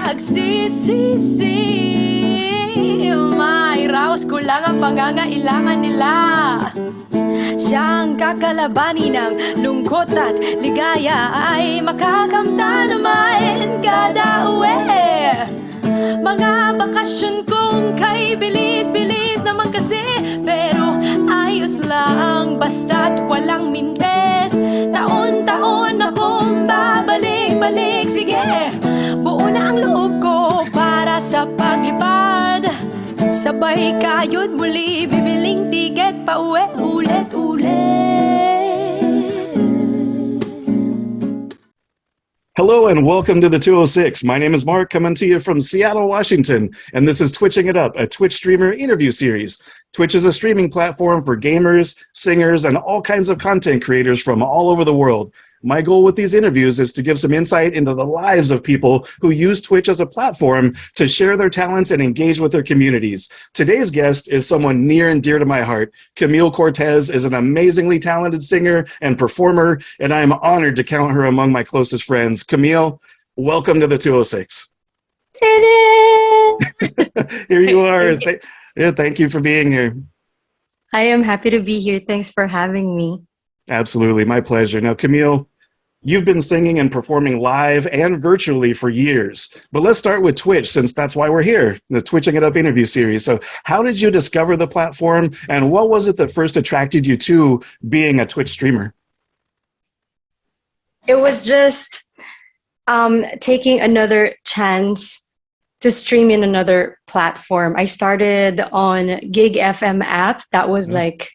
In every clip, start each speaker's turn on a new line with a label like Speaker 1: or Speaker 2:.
Speaker 1: nagsisisi. Mairaos ko lang ang pangangailangan nila. Siyang kakalabanin ng lungkot at ligaya ay makakamtan naman kada uwi. Mga bakasyon kong kay bilis-bilis naman kasi, pero ayos lang basta't walang mintes. Taon-taon akong babalik-balik, sige, buo na ang loob ko para sa paglipad. Sabay kayod muli, bibiling tiket pa uwi ulit-ulit.
Speaker 2: Hello and welcome to the 206. My name is Mark, coming to you from Seattle, Washington, and this is Twitching It Up, a Twitch streamer interview series. Twitch is a streaming platform for gamers, singers, and all kinds of content creators from all over the world. My goal with these interviews is to give some insight into the lives of people who use Twitch as a platform to share their talents and engage with their communities. Today's guest is someone near and dear to my heart. Camille Cortez is an amazingly talented singer and performer, and I am honored to count her among my closest friends. Camille, welcome to the 206. Here you are. Thank you for being here.
Speaker 1: I am happy to be here. Thanks for having me.
Speaker 2: Absolutely, my pleasure. Now, Camille, you've been singing and performing live and virtually for years, but let's start with Twitch, since that's why we're here, the Twitching It Up interview series. So how did you discover the platform, and what was it that first attracted you to being a Twitch streamer?
Speaker 1: It was just taking another chance to stream in another platform. I started on Gig FM app. That was like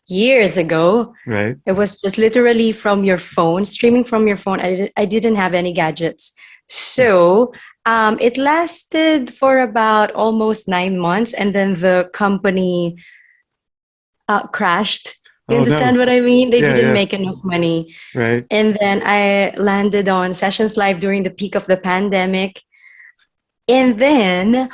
Speaker 1: years ago.
Speaker 2: Right.
Speaker 1: It was just literally from your phone, streaming from your phone. I didn't have any gadgets. So it lasted for about almost 9 months, and then the company crashed. You understand what I mean? They didn't make enough money.
Speaker 2: Right.
Speaker 1: And then I landed on Sessions Live during the peak of the pandemic. And then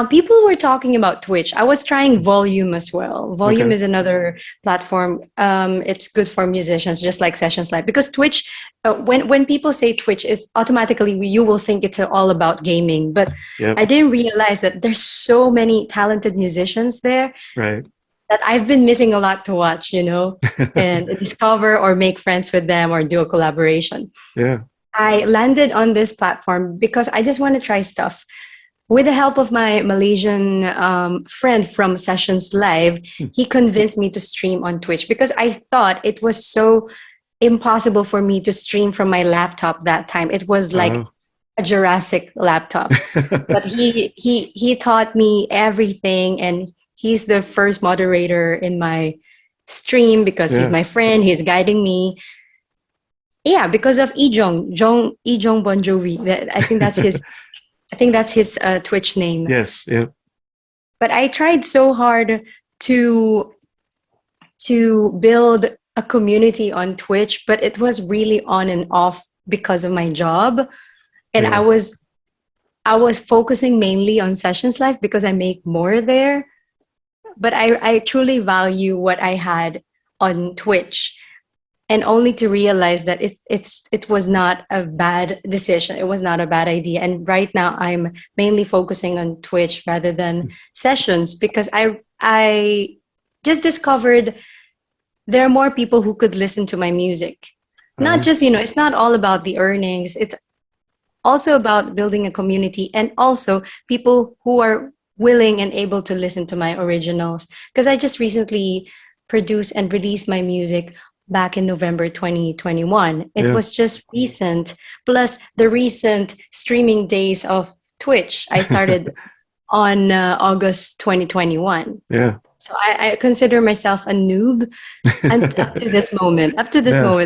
Speaker 1: people were talking about Twitch. I was trying Volume as well. Volume is another platform. It's good for musicians, just like Sessions Live. Because Twitch, when people say Twitch, it's automatically, you will think it's all about gaming. But I didn't realize that there's so many talented musicians there.
Speaker 2: Right.
Speaker 1: That I've been missing a lot to watch, you know, and discover or make friends with them or do a collaboration.
Speaker 2: Yeah.
Speaker 1: I landed on this platform because I just want to try stuff. With the help of my Malaysian friend from Sessions Live, he convinced me to stream on Twitch because I thought it was so impossible for me to stream from my laptop that time. It was like a Jurassic laptop. But he taught me everything, and he's the first moderator in my stream because he's my friend. He's guiding me. Yeah, because of Ijong Bon Jovi. I think that's his. I think that's his Twitch name.
Speaker 2: Yes, yeah.
Speaker 1: But I tried so hard to build a community on Twitch, but it was really on and off because of my job. And I was focusing mainly on Sessions Live because I make more there. But I truly value what I had on Twitch. And only to realize that it was not a bad decision. It was not a bad idea. And right now I'm mainly focusing on Twitch rather than Sessions because I just discovered there are more people who could listen to my music. Not just, you know, it's not all about the earnings. It's also about building a community and also people who are willing and able to listen to my originals. Because I just recently produced and released my music back in November 2021. It was just recent, plus the recent streaming days of Twitch. I started on August 2021.
Speaker 2: Yeah.
Speaker 1: So I consider myself a noob and up to this moment,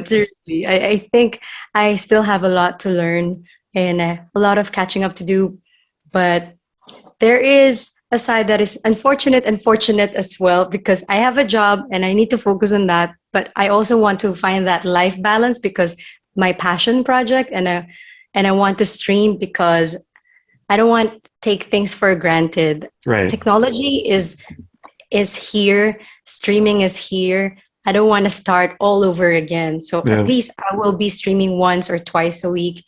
Speaker 1: seriously. I think I still have a lot to learn and a lot of catching up to do. But there is a side that is unfortunate and fortunate as well because I have a job and I need to focus on that. But I also want to find that life balance because my passion project and I want to stream because I don't want to take things for granted.
Speaker 2: Right.
Speaker 1: Technology is here. Streaming is here. I don't want to start all over again. So at least I will be streaming once or twice a week.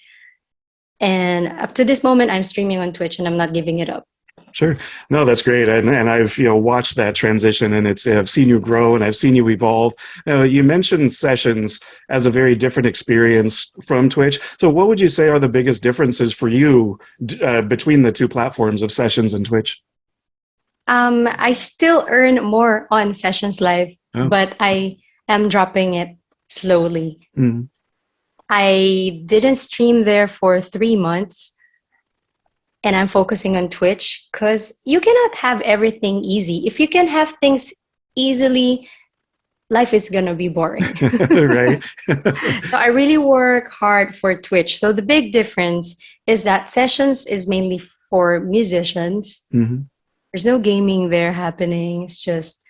Speaker 1: And up to this moment, I'm streaming on Twitch and I'm not giving it up.
Speaker 2: Sure. No, that's great. And I've watched that transition, and I've seen you grow and I've seen you evolve. You mentioned sessions as a very different experience from Twitch. So what would you say are the biggest differences for you between the two platforms of sessions and Twitch?
Speaker 1: I still earn more on Sessions Live, but I am dropping it slowly. Mm-hmm. I didn't stream there for 3 months. And I'm focusing on Twitch because you cannot have everything easy. If you can have things easily, life is going to be boring.
Speaker 2: Right.
Speaker 1: So I really work hard for Twitch. So the big difference is that Sessions is mainly for musicians. Mm-hmm. There's no gaming there happening. It's just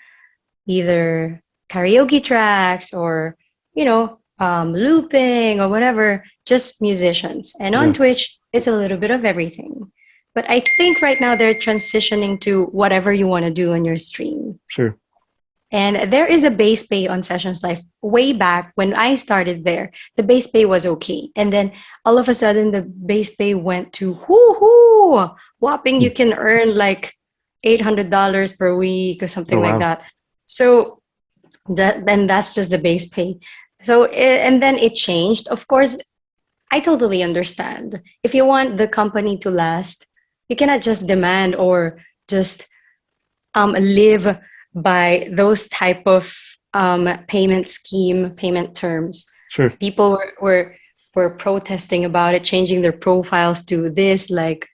Speaker 1: either karaoke tracks or, looping or whatever, just musicians. And on Twitch, it's a little bit of everything. But I think right now they're transitioning to whatever you want to do on your stream.
Speaker 2: Sure.
Speaker 1: And there is a base pay on Sessions Live. Way back when I started there, the base pay was okay. And then all of a sudden, the base pay went to whopping. You can earn like $800 per week or something like that. So then that's just the base pay. So and then it changed. Of course, I totally understand. If you want the company to last, you cannot just demand or just live by those type of payment terms.
Speaker 2: Sure.
Speaker 1: People were protesting about it, changing their profiles to this, like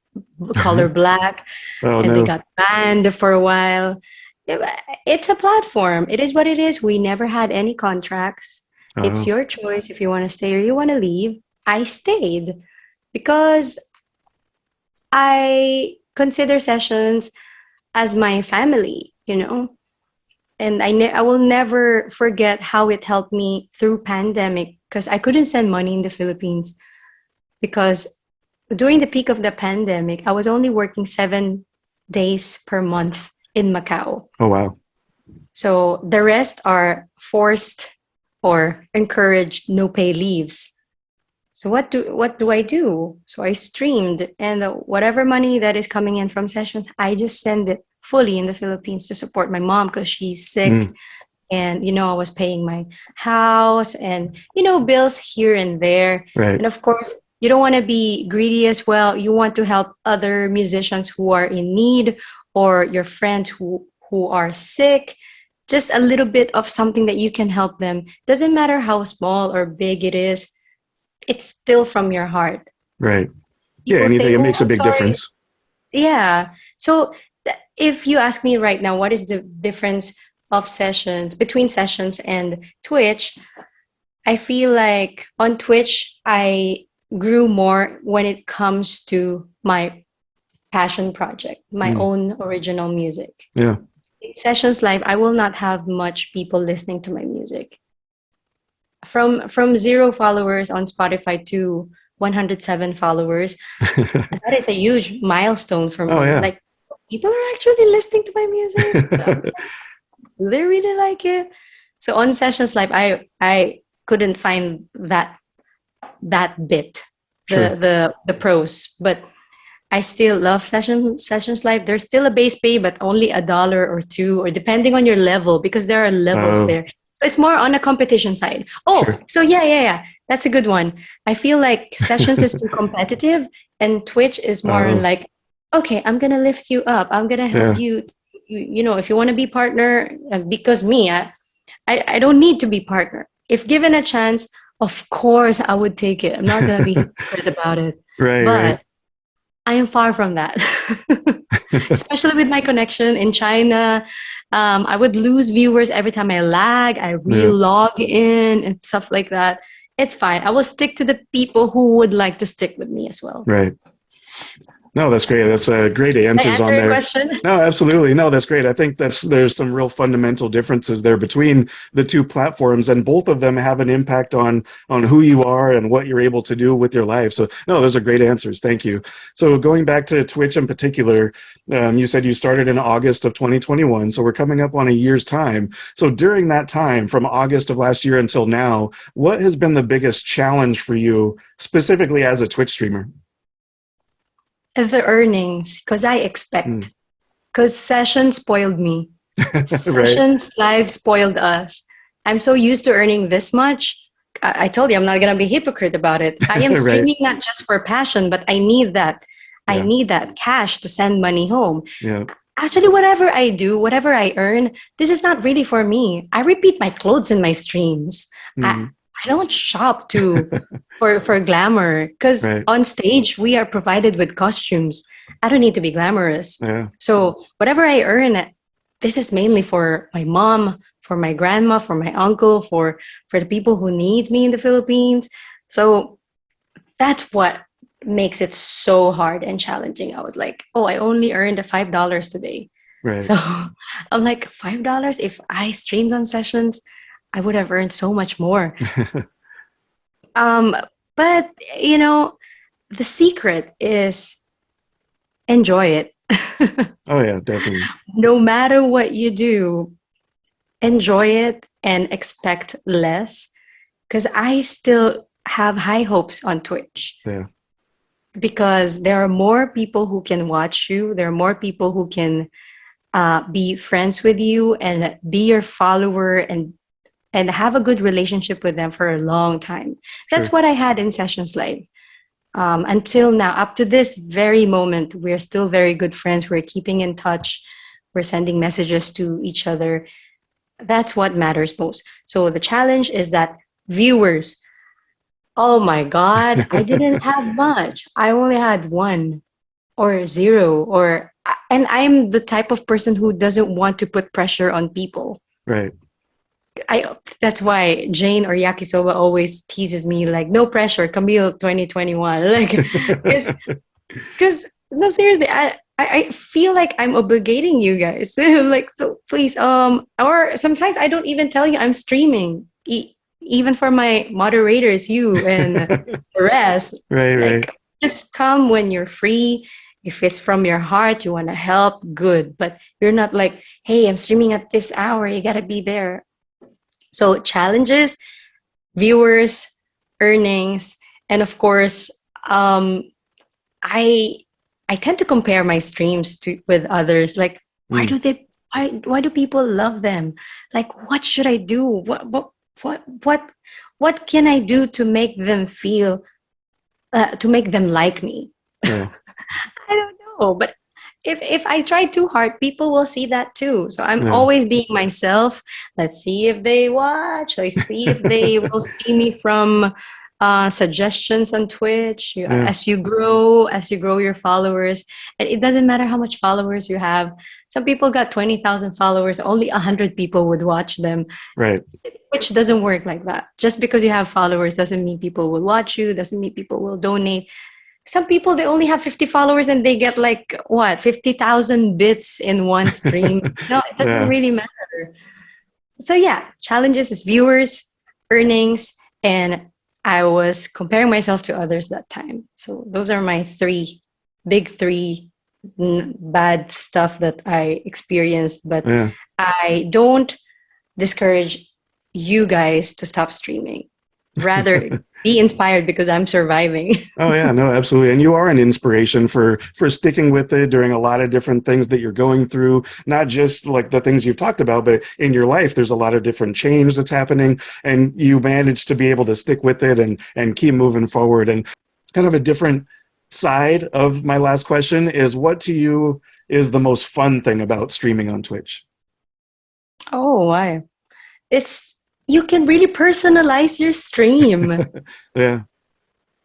Speaker 1: color black, they got banned for a while. It's a platform. It is what it is. We never had any contracts. It's your choice if you want to stay or you want to leave. I stayed because I consider Sessions as my family, and I will never forget how it helped me through pandemic, because I couldn't send money in the Philippines because during the peak of the pandemic, I was only working 7 days per month in Macau.
Speaker 2: Oh, wow.
Speaker 1: So the rest are forced or encouraged no pay leaves. So what do I do? So I streamed, and whatever money that is coming in from Sessions, I just send it fully in the Philippines to support my mom because she's sick. And, I was paying my house and, bills here and there.
Speaker 2: Right.
Speaker 1: And of course, you don't want to be greedy as well. You want to help other musicians who are in need or your friends who are sick. Just a little bit of something that you can help them. Doesn't matter how small or big it is. It's still from your heart.
Speaker 2: Right. People anything that makes a big difference.
Speaker 1: Yeah. So if you ask me right now, what is the difference of between Sessions and Twitch? I feel like on Twitch, I grew more when it comes to my passion project, my own original music.
Speaker 2: Yeah.
Speaker 1: In Sessions Live, I will not have much people listening to my music. From 0 followers on Spotify to 107 followers, that is a huge milestone for me.
Speaker 2: Oh, yeah.
Speaker 1: Like, people are actually listening to my music. They really like it. So on Sessions Live, I couldn't find that bit, the pros, but I still love Sessions Live. There's still a base pay, but only $1 or $2, or depending on your level, because there are levels there. So it's more on a competition side. So yeah. That's a good one. I feel like Sessions is too competitive, and Twitch is more like, okay, I'm going to lift you up. I'm going to help you. If you want to be partner, because I don't need to be partner. If given a chance, of course, I would take it. I'm not going to be hypocrite about it.
Speaker 2: Right.
Speaker 1: But I am far from that, especially with my connection in China. I would lose viewers every time I lag. I re-log in and stuff like that. It's fine. I will stick to the people who would like to stick with me as well.
Speaker 2: Right. No, that's great. That's great answers on there.
Speaker 1: Question?
Speaker 2: No, absolutely. No, that's great. I think there's some real fundamental differences there between the two platforms, and both of them have an impact on who you are and what you're able to do with your life. So, no, those are great answers. Thank you. So going back to Twitch in particular, you said you started in August of 2021. So we're coming up on a year's time. So during that time, from August of last year until now, what has been the biggest challenge for you, specifically as a Twitch streamer?
Speaker 1: The earnings, because I expect. Because session spoiled me.
Speaker 2: Right.
Speaker 1: Sessions live spoiled us. I'm so used to earning this much. I told you I'm not gonna be hypocrite about it. I am
Speaker 2: Right.
Speaker 1: streaming not just for passion, but I need that. I
Speaker 2: Yeah.
Speaker 1: need that cash to send money home.
Speaker 2: Yeah.
Speaker 1: Actually, whatever I do, whatever I earn, this is not really for me. I repeat my clothes in my streams. I don't shop for glamour, because
Speaker 2: Right.
Speaker 1: on stage we are provided with costumes. I don't need to be glamorous.
Speaker 2: Yeah.
Speaker 1: So whatever I earn, this is mainly for my mom, for my grandma, for my uncle, for the people who need me in the Philippines. So that's what makes it so hard and challenging. I was like, oh, I only earned $5 today.
Speaker 2: Right.
Speaker 1: So I'm like, $5? If I streamed on sessions, I would have earned so much more. But you know, the secret is enjoy it.
Speaker 2: Oh yeah, definitely.
Speaker 1: No matter what you do, enjoy it and expect less. Because I still have high hopes on Twitch.
Speaker 2: Yeah.
Speaker 1: Because there are more people who can watch you. There are more people who can be friends with you and be your follower and have a good relationship with them for a long time. That's what I had in Sessions Live. Until now, up to this very moment, we're still very good friends. We're keeping in touch. We're sending messages to each other. That's what matters most. So the challenge is that viewers, oh my God, I didn't have much. I only had 1 or 0 and I'm the type of person who doesn't want to put pressure on people.
Speaker 2: Right.
Speaker 1: That's why Jayne or Yakisoba always teases me like, no pressure, Camille 2021. Like, because no, seriously, I feel like I'm obligating you guys. Like, so please, or sometimes I don't even tell you I'm streaming, even for my moderators, you and the rest.
Speaker 2: Right.
Speaker 1: Just come when you're free. If it's from your heart, you want to help, good. But you're not like, hey, I'm streaming at this hour, you gotta be there. So challenges, viewers, earnings, and of course, I tend to compare my streams with others. Like, why do people love them? Like, what should I do? What can I do to make them feel, to make them like me?
Speaker 2: Yeah.
Speaker 1: I don't know, but if I try too hard, people will see that too. So I'm always being myself. Let's see if they watch. Let's see if they will see me from suggestions on Twitch. As you grow your followers, and it doesn't matter how much followers you have. Some people got 20,000 followers. Only 100 people would watch them.
Speaker 2: Right.
Speaker 1: Which doesn't work like that. Just because you have followers doesn't mean people will watch you. Doesn't mean people will donate. Some people, they only have 50 followers and they get like, 50,000 bits in one stream. No, it doesn't really matter. So challenges is viewers, earnings, and I was comparing myself to others that time. So those are my big three bad stuff that I experienced. But I don't discourage you guys to stop streaming. Rather, be inspired because I'm surviving.
Speaker 2: Oh yeah, no, absolutely. And you are an inspiration for sticking with it during a lot of different things that you're going through, not just like the things you've talked about, but in your life, there's a lot of different change that's happening, and you managed to be able to stick with it and keep moving forward. And kind of a different side of my last question is, what to you is the most fun thing about streaming on Twitch?
Speaker 1: Oh, why? You can really personalize your stream.
Speaker 2: Yeah.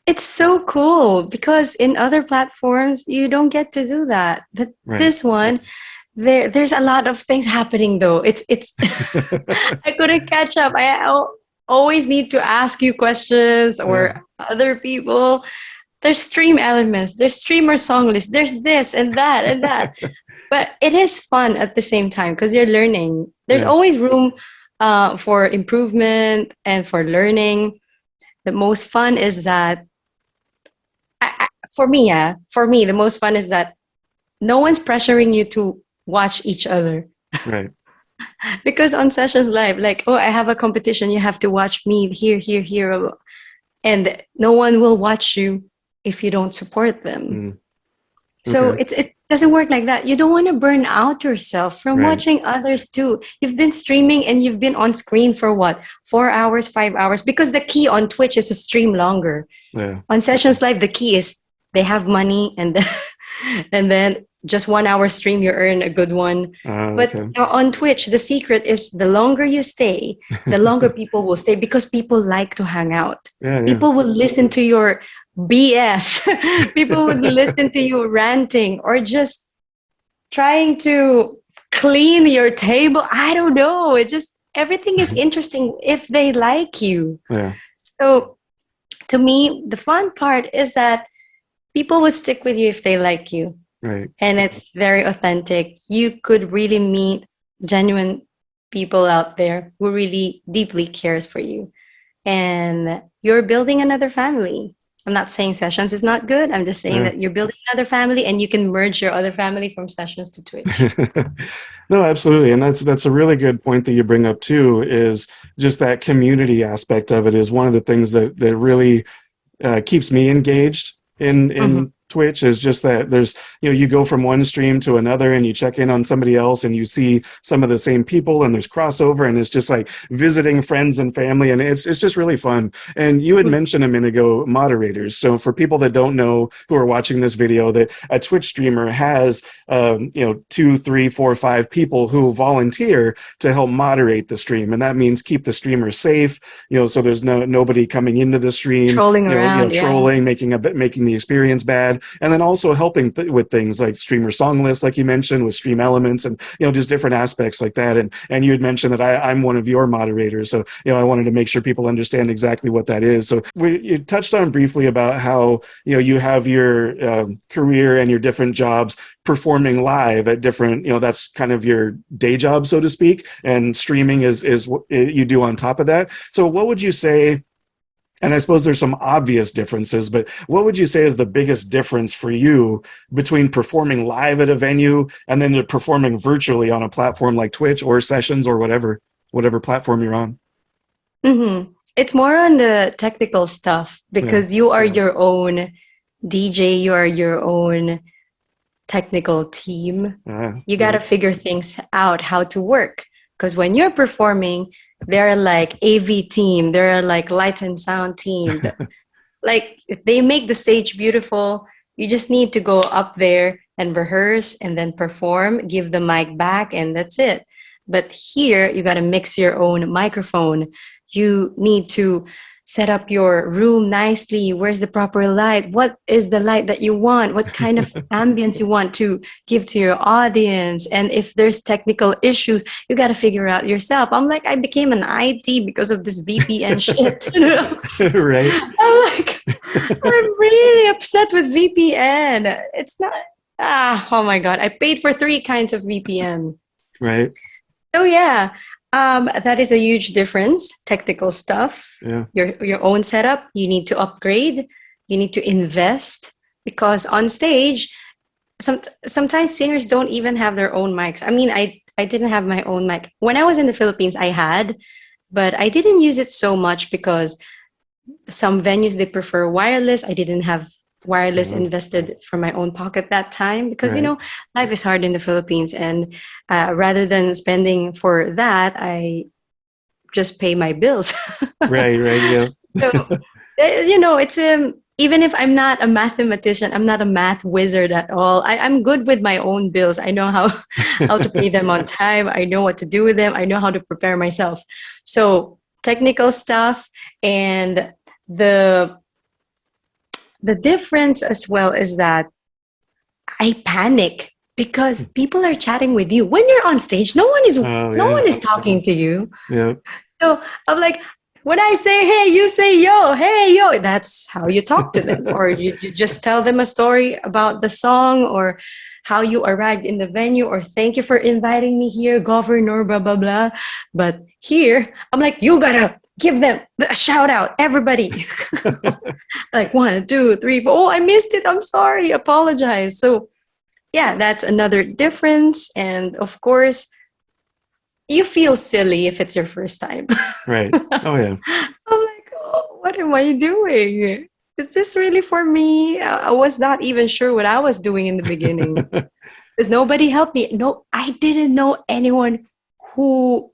Speaker 1: It's so cool because in other platforms, you don't get to do that. But this one, there's a lot of things happening though. It's I couldn't catch up. I always need to ask you questions or other people. There's stream elements, there's streamer song list, there's this and that and that. But it is fun at the same time because you're learning. There's always room for improvement and for learning. The most fun is that, for me, the most fun is that no one's pressuring you to watch each other.
Speaker 2: Right.
Speaker 1: Because on Sessions Live, like, I have a competition, you have to watch me here. And no one will watch you if you don't support them. So it doesn't work like that. You don't want to burn out yourself from watching others too. You've been streaming and you've been on screen for what? 4 hours, 5 hours? Because the key on Twitch is to stream longer.
Speaker 2: Yeah.
Speaker 1: On Sessions Live, the key is they have money and then just 1 hour stream, you earn a good one. But on Twitch, the secret is the longer you stay, the longer people will stay because people like to hang out. People will listen to your BS. People would listen to you ranting or just trying to clean your table. I don't know. It just, everything is interesting if they like you.
Speaker 2: Yeah.
Speaker 1: So to me, the fun part is that people would stick with you if they like you.
Speaker 2: Right.
Speaker 1: And it's very authentic. You could really meet genuine people out there who really deeply cares for you. And you're building another family. I'm not saying Sessions is not good. I'm just saying that you're building another family and you can merge your other family from Sessions to Twitch.
Speaker 2: No, absolutely. And that's a really good point that you bring up too, is just that community aspect of it is one of the things that really keeps me engaged in Twitch, is just that there's, you go from one stream to another and you check in on somebody else and you see some of the same people and there's crossover and it's just like visiting friends and family, and it's just really fun. And you had mentioned a minute ago moderators. So for people that don't know who are watching this video, that a Twitch streamer has 2, 3, 4, 5 people who volunteer to help moderate the stream, and that means keep the streamer safe, so there's nobody coming into the stream
Speaker 1: trolling around,
Speaker 2: trolling, making the experience bad. And then also helping with things like streamer song lists, like you mentioned, with stream elements and, just different aspects like that. And you had mentioned that I'm one of your moderators. So, I wanted to make sure people understand exactly what that is. So you touched on briefly about how, you have your career and your different jobs performing live at different, that's kind of your day job, so to speak. And streaming is what you do on top of that. So what would you say? And I suppose there's some obvious differences, but what would you say is the biggest difference for you between performing live at a venue and then performing virtually on a platform like Twitch or Sessions or whatever platform you're on?
Speaker 1: It's more on the technical stuff because you are your own DJ, you are your own technical team. You got to figure things out how to work, because when you're performing, they're like AV team, they're like light and sound team. Like they make the stage beautiful. You just need to go up there and rehearse and then perform, give the mic back, and that's it. But here you got to mix your own microphone. You need to set up your room nicely. Where's the proper light? What is the light that you want? What kind of ambience you want to give to your audience? And if there's technical issues, you got to figure out yourself. I'm like, I became an IT because of this VPN shit.
Speaker 2: Right.
Speaker 1: I'm really upset with VPN. It's not, oh my God. I paid for 3 kinds of VPN.
Speaker 2: Right.
Speaker 1: So yeah. That is a huge difference. Technical stuff, your own setup, you need to upgrade, you need to invest, because on stage, sometimes singers don't even have their own mics. I mean, I didn't have my own mic. When I was in the Philippines, I had, but I didn't use it so much because some venues, they prefer wireless. I didn't have wireless invested from my own pocket that time because, life is hard in the Philippines. And rather than spending for that, I just pay my bills.
Speaker 2: Right, yeah.
Speaker 1: So, it's even if I'm not a mathematician, I'm not a math wizard at all. I'm good with my own bills. I know how to pay them on time. I know what to do with them. I know how to prepare myself. So technical stuff, and the difference as well is that I panic because people are chatting with you. When you're on stage, no one is talking to you.
Speaker 2: Yeah.
Speaker 1: So I'm like, when I say, hey, you say, yo, hey, yo, that's how you talk to them. Or you just tell them a story about the song or how you arrived in the venue, or thank you for inviting me here, Governor, blah, blah, blah. But here, I'm like, you gotta give them a shout out, everybody. Like 1, 2, 3, 4. Oh, I missed it. I'm sorry. Apologize. So yeah, that's another difference. And of course, you feel silly if it's your first time.
Speaker 2: Right. Oh, yeah.
Speaker 1: I'm like, oh, what am I doing? is this really for me? I was not even sure what I was doing in the beginning because nobody helped me. No, I didn't know anyone who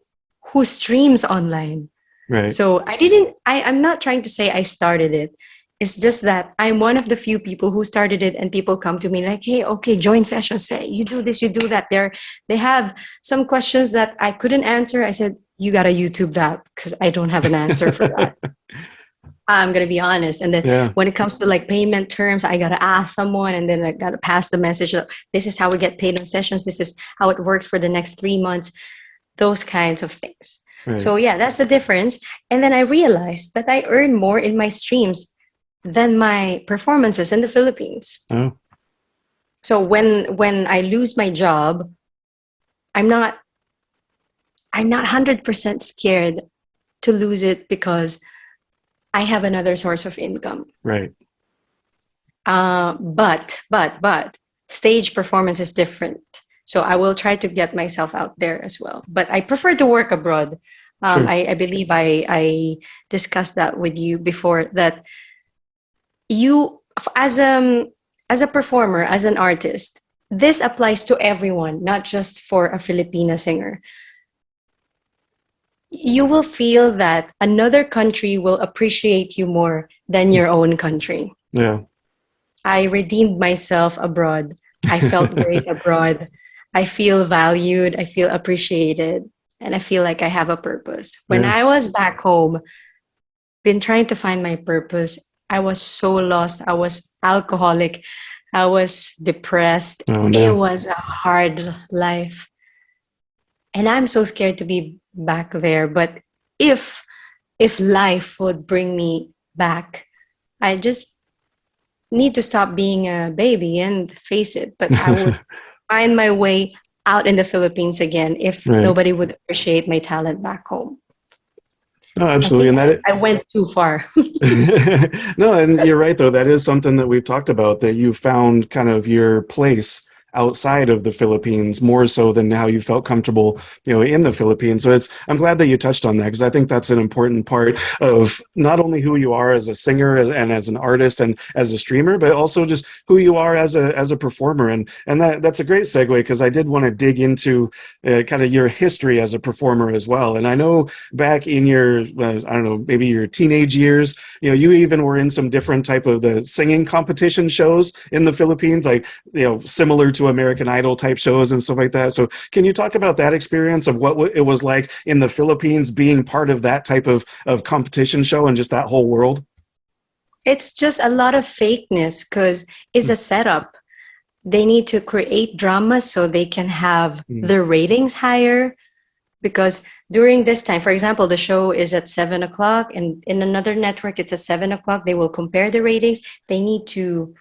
Speaker 1: streams online.
Speaker 2: Right.
Speaker 1: So I'm not trying to say I started it. It's just that I'm one of the few people who started it, and people come to me like, hey, okay, join sessions. Say, you do this, you do that. They have some questions that I couldn't answer. I said, you got to YouTube that because I don't have an answer for that. I'm going to be honest. And then when it comes to like payment terms, I got to ask someone, and then I got to pass the message. This is how we get paid on sessions. This is how it works for the next 3 months. Those kinds of things. Right. So yeah, that's the difference. And then I realized that I earn more in my streams than my performances in the Philippines. Oh. So when I lose my job, I'm not 100% scared to lose it because I have another source of income.
Speaker 2: Right.
Speaker 1: But stage performance is different. So I will try to get myself out there as well. But I prefer to work abroad. Sure. I believe I discussed that with you before, that you, as a performer, as an artist, this applies to everyone, not just for a Filipina singer. You will feel that another country will appreciate you more than your own country.
Speaker 2: Yeah.
Speaker 1: I redeemed myself abroad. I felt great abroad. I feel valued. I feel appreciated. And I feel like I have a purpose. When I was back home, been trying to find my purpose, I was so lost. I was alcoholic. I was depressed. Oh, no. It was a hard life. And I'm so scared to be back there. But if life would bring me back, I just need to stop being a baby and face it. But I would find my way out in the Philippines again if nobody would appreciate my talent back home.
Speaker 2: No, absolutely. And
Speaker 1: I went too far.
Speaker 2: No, and you're right, though. That is something that we've talked about, that you found kind of your place outside of the Philippines more so than how you felt comfortable, in the Philippines. So I'm glad that you touched on that, because I think that's an important part of not only who you are as a singer and as an artist and as a streamer, but also just who you are as a performer. And that's a great segue, because I did want to dig into kind of your history as a performer as well. And I know back in your, I don't know, maybe your teenage years, you even were in some different type of the singing competition shows in the Philippines, like, similar to American Idol type shows and stuff like that. So can you talk about that experience of what it was like in the Philippines, being part of that type of competition show and just that whole world?
Speaker 1: It's just a lot of fakeness, because it's a setup. They need to create drama so they can have their ratings higher. Because during this time, for example, the show is at 7 o'clock, and in another network, it's at 7 o'clock. They will compare the ratings. They need to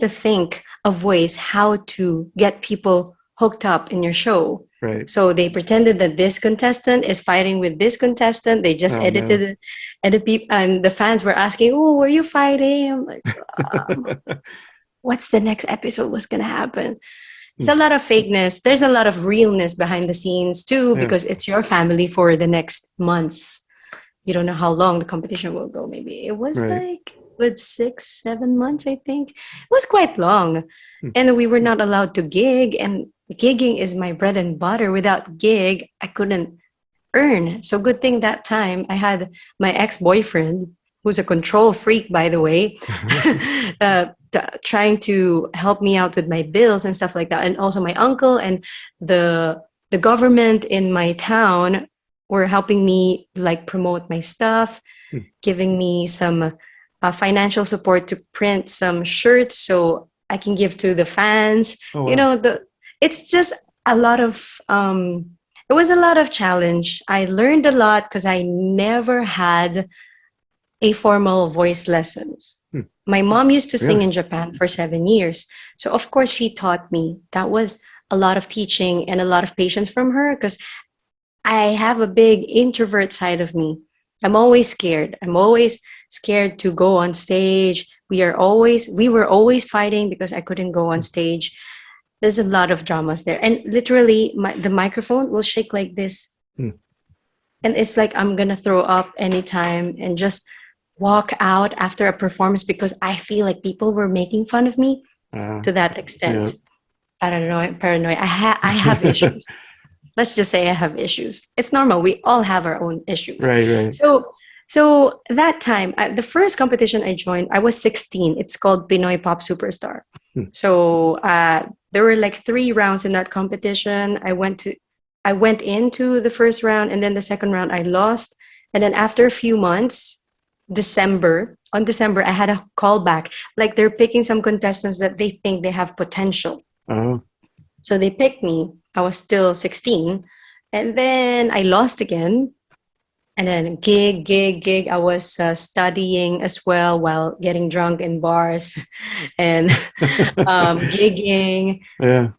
Speaker 1: think of ways how to get people hooked up in your show.
Speaker 2: Right.
Speaker 1: So they pretended that this contestant is fighting with this contestant. They just edited it. And the fans were asking, oh, were you fighting? I'm like, what's the next episode? What's going to happen? It's a lot of fakeness. There's a lot of realness behind the scenes too, because it's your family for the next months. You don't know how long the competition will go. Maybe it was like good 6-7 months, I think. It was quite long. And we were not allowed to gig, and gigging is my bread and butter. Without gig, I couldn't earn. So good thing that time I had my ex-boyfriend, who's a control freak, by the way, trying to help me out with my bills and stuff like that. And also my uncle and the government in my town were helping me like promote my stuff, giving me some financial support to print some shirts so I can give to the fans. Oh, wow. It's just a lot of it was a lot of challenge. I learned a lot because I never had a formal voice lessons. My mom used to sing in Japan for 7 years. So of course she taught me. That was a lot of teaching and a lot of patience from her, because I have a big introvert side of me. I'm always scared. I'm always scared to go on stage. We were always fighting because I couldn't go on stage. There's a lot of dramas there. And literally the microphone will shake like this. And it's like I'm going to throw up anytime, and just walk out after a performance because I feel like people were making fun of me to that extent.
Speaker 2: Yeah.
Speaker 1: Paranoid. I have issues. Let's just say I have issues. It's normal. We all have our own issues.
Speaker 2: Right.
Speaker 1: So that time, the first competition I joined, I was 16. It's called Pinoy Pop Superstar. So there were like 3 rounds in that competition. I went into the first round, and then the second round I lost. And then after a few months, December, I had a call back. Like they're picking some contestants that they think they have potential.
Speaker 2: Oh.
Speaker 1: So they picked me. I was still 16. And then I lost again. And then gig. I was studying as well while getting drunk in bars and gigging.
Speaker 2: Yeah.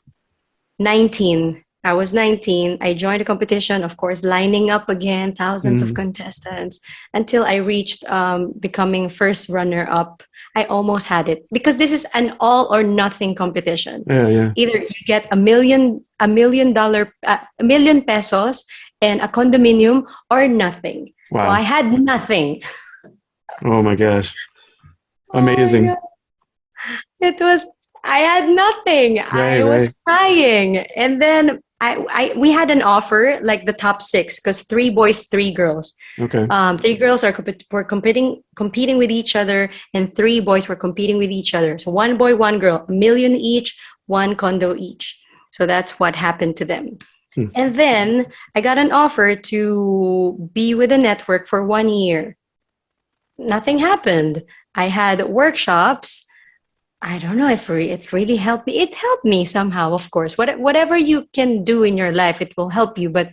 Speaker 1: 19. I was 19. I joined a competition, of course, lining up again, thousands of contestants, until I reached becoming first runner-up. I almost had it because this is an all or nothing competition.
Speaker 2: Yeah.
Speaker 1: Either you get $1 million, $1 million pesos and a condominium, or nothing.
Speaker 2: Wow.
Speaker 1: So I had nothing.
Speaker 2: Oh my gosh. Amazing.
Speaker 1: I had nothing. I was crying. And then we had an offer, like the top 6, because 3 boys, 3 girls.
Speaker 2: Okay.
Speaker 1: 3 girls were competing with each other, and 3 boys were competing with each other. So 1 boy, 1 girl, $1 million each, 1 condo each. So that's what happened to them. And then I got an offer to be with the network for 1 year. Nothing happened. I had workshops. I don't know if it really helped me. It helped me somehow, of course. Whatever you can do in your life, it will help you. But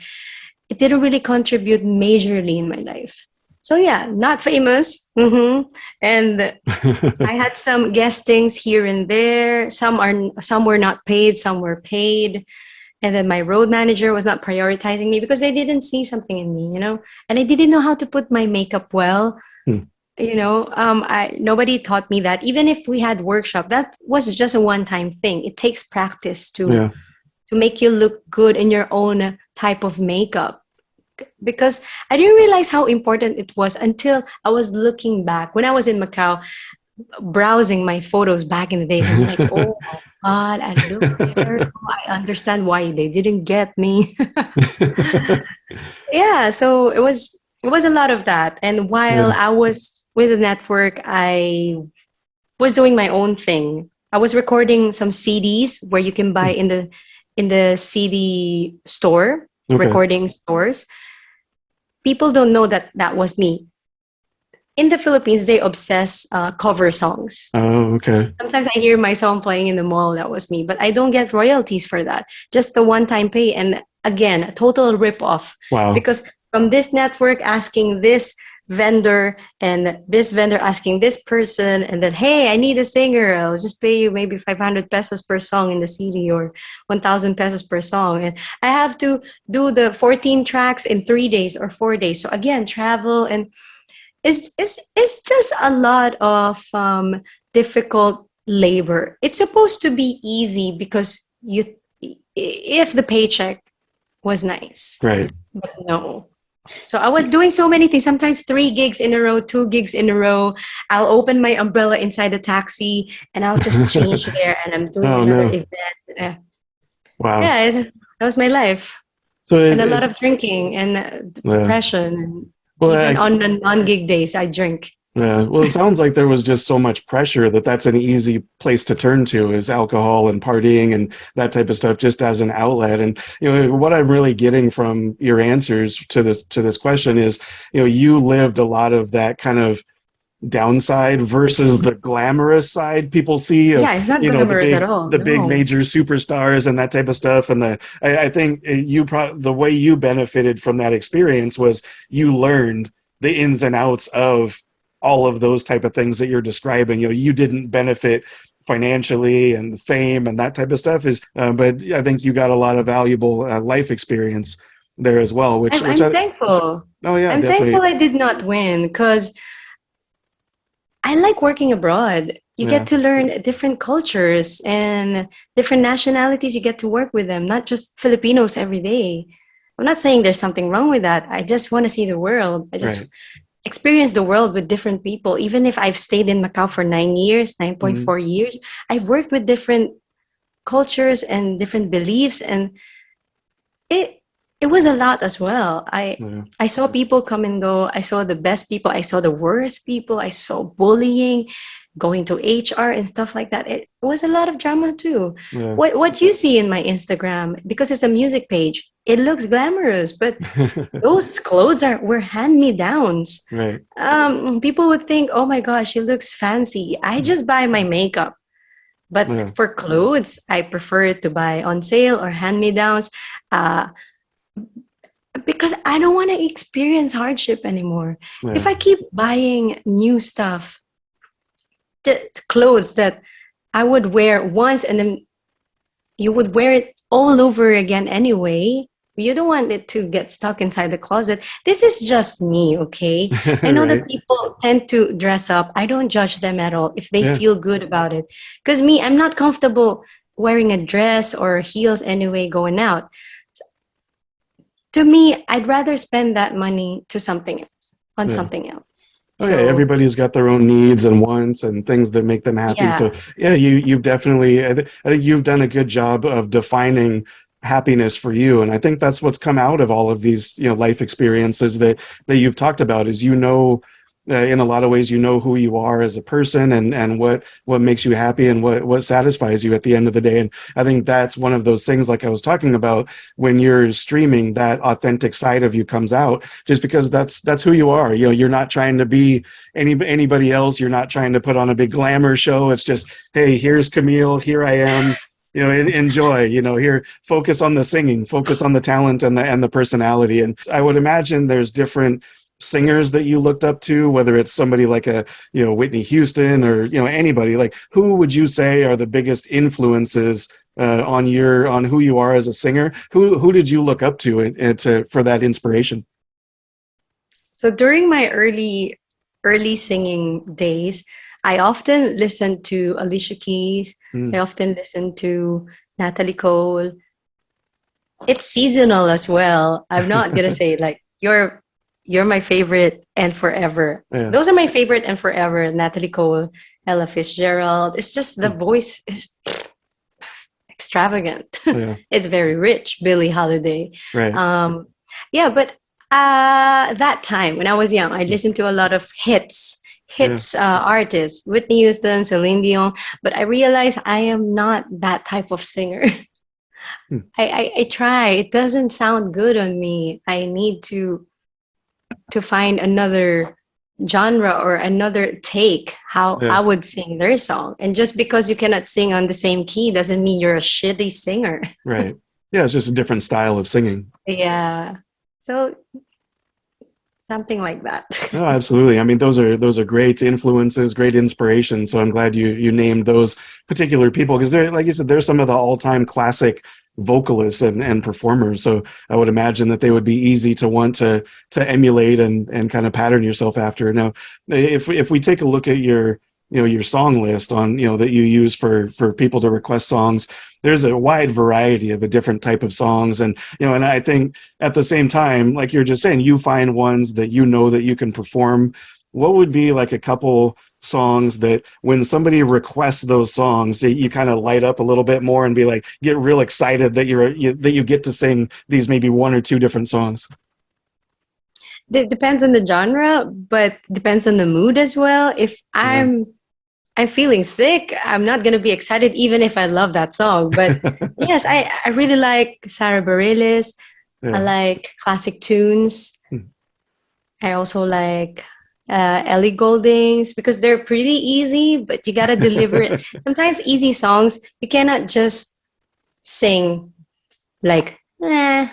Speaker 1: it didn't really contribute majorly in my life. So yeah, not famous. And I had some guestings here and there. Some were not paid, some were paid. And then my road manager was not prioritizing me because they didn't see something in me, and I didn't know how to put my makeup well. Nobody taught me that. Even if we had workshop, that was just a one-time thing. It takes practice to make you look good in your own type of makeup. Because I didn't realize how important it was until I was looking back. When I was in Macau, browsing my photos back in the days, I'm like, oh my God, I look terrible. I understand why they didn't get me. Yeah, so it was a lot of that. And while I was with the network, I was doing my own thing. I was recording some CDs where you can buy in the CD store, recording stores. People don't know that was me. In the Philippines, they obsess cover songs.
Speaker 2: Oh, okay.
Speaker 1: Sometimes I hear my song playing in the mall. That was me. But I don't get royalties for that. Just the one-time pay. And again, a total rip-off.
Speaker 2: Wow.
Speaker 1: Because from this network asking this vendor and this vendor asking this person, and then, hey, I need a singer. I'll just pay you maybe 500 pesos per song in the CD or 1,000 pesos per song. And I have to do the 14 tracks in 3 days or 4 days. So again, travel, and it's just a lot of difficult labor. It's supposed to be easy because if the paycheck was nice.
Speaker 2: Right.
Speaker 1: But no. So I was doing so many things, sometimes 3 gigs in a row, 2 gigs in a row. I'll open my umbrella inside the taxi and I'll just change there, and I'm doing another event.
Speaker 2: Wow.
Speaker 1: Yeah, that was my life. So a lot of drinking and depression. And even on the non-gig days, I drink.
Speaker 2: Yeah. Well, it sounds like there was just so much pressure that's an easy place to turn to, is alcohol and partying and that type of stuff, just as an outlet. And, what I'm really getting from your answers to this question is, you lived a lot of that kind of downside versus the glamorous side people see of,
Speaker 1: it's not glamorous at all.
Speaker 2: The big major superstars and that type of stuff. And I think the way you benefited from that experience was you learned the ins and outs of all of those type of things that you're describing. You didn't benefit financially and fame and that type of stuff, but I think you got a lot of valuable life experience there as well. Which I'm
Speaker 1: thankful.
Speaker 2: Oh yeah,
Speaker 1: I'm
Speaker 2: definitely.
Speaker 1: thankful I did not win, because I like working abroad. You get to learn different cultures and different nationalities. You get to work with them, not just Filipinos every day. I'm not saying there's something wrong with that. I just want to see the world. experience the world with different people. Even if I've stayed in Macau for 9 years, 9.4 years, I've worked with different cultures and different beliefs, and it was a lot as well. I saw people come and go. I saw the best people. I saw the worst people. I saw bullying, going to HR and stuff like that. It was a lot of drama too.
Speaker 2: Yeah.
Speaker 1: What you see in my Instagram, because it's a music page, it looks glamorous, but those clothes were hand-me-downs.
Speaker 2: Right.
Speaker 1: People would think, oh my gosh, she looks fancy. I just buy my makeup. But for clothes, I prefer to buy on sale or hand-me-downs. Because I don't want to experience hardship anymore.
Speaker 2: Yeah.
Speaker 1: If I keep buying new stuff, clothes that I would wear once and then you would wear it all over again anyway, you don't want it to get stuck inside the closet. This is just me, okay? I know that people tend to dress up. I don't judge them at all if they feel good about it. Because me, I'm not comfortable wearing a dress or heels anyway going out. To me, I'd rather spend that money to something else, on something else.
Speaker 2: Okay, everybody's got their own needs and wants and things that make them happy. So you've definitely, I think you've done a good job of defining happiness for you. And I think that's what's come out of all of these, life experiences that you've talked about is, in a lot of ways, who you are as a person and what makes you happy and what satisfies you at the end of the day. And I think that's one of those things, like I was talking about, when you're streaming, that authentic side of you comes out, just because that's who you are. You're not trying to be anybody else. You're not trying to put on a big glamour show. It's just, hey, here's Camille, here I am. Enjoy, here, focus on the singing, focus on the talent and the personality. And I would imagine there's different singers that you looked up to, whether it's somebody like a Whitney Houston or anybody. Like, who would you say are the biggest influences on who you are as a singer? Who did you look up to for that inspiration?
Speaker 1: So during my early singing days, I often listened to Alicia Keys. I often listened to Natalie Cole. It's seasonal as well. I'm not gonna say like you're my favorite and forever.
Speaker 2: Yeah.
Speaker 1: Those are my favorite and forever. Natalie Cole, Ella Fitzgerald. It's just the voice is extravagant. It's very rich. Billie Holiday.
Speaker 2: Right.
Speaker 1: But that time when I was young, I listened to a lot of hits artists, Whitney Houston, Celine Dion. But I realized I am not that type of singer. I try. It doesn't sound good on me. I need to find another genre or another take how I would sing their song. And just because you cannot sing on the same key doesn't mean you're a shitty singer.
Speaker 2: Right. Yeah, it's just a different style of singing.
Speaker 1: Yeah. So something like that.
Speaker 2: Oh, absolutely. I mean, those are great influences, great inspiration. So I'm glad you named those particular people, because they're, like you said, they're some of the all-time classic vocalists and performers. So I would imagine that they would be easy to want to emulate and kind of pattern yourself after. Now, if we take a look at your song list on, that you use for people to request songs, there's a wide variety of a different type of songs. And, and I think at the same time, like you're just saying, you find ones that that you can perform. What would be like a couple songs that when somebody requests those songs, that you kind of light up a little bit more and be like, get real excited that you get to sing these maybe one or two different songs?
Speaker 1: It depends on the genre, but depends on the mood as well. If I'm feeling sick, I'm not going to be excited even if I love that song. But yes, I really like Sarah Bareilles. I like classic tunes. I also like Ellie Goulding's, because they're pretty easy, but you got to deliver it. Sometimes easy songs, you cannot just sing like, you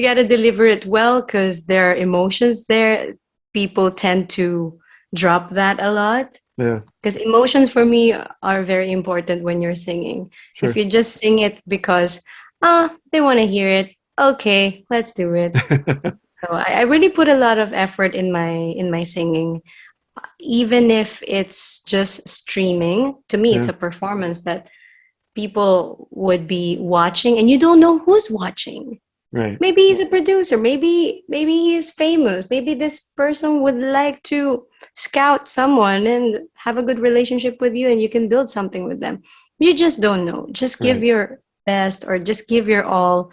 Speaker 1: got to deliver it well, because there are emotions there. People tend to drop that a lot.
Speaker 2: Yeah.
Speaker 1: Because emotions for me are very important when you're singing.
Speaker 2: Sure.
Speaker 1: If you just sing it because, they want to hear it, okay, let's do it. So I really put a lot of effort in my singing, even if it's just streaming. To me, it's a performance that people would be watching, and you don't know who's watching.
Speaker 2: Right.
Speaker 1: Maybe he's a producer. Maybe he is famous. Maybe this person would like to scout someone and have a good relationship with you, and you can build something with them. You just don't know. Just give
Speaker 2: Right.
Speaker 1: your best, or just give your all,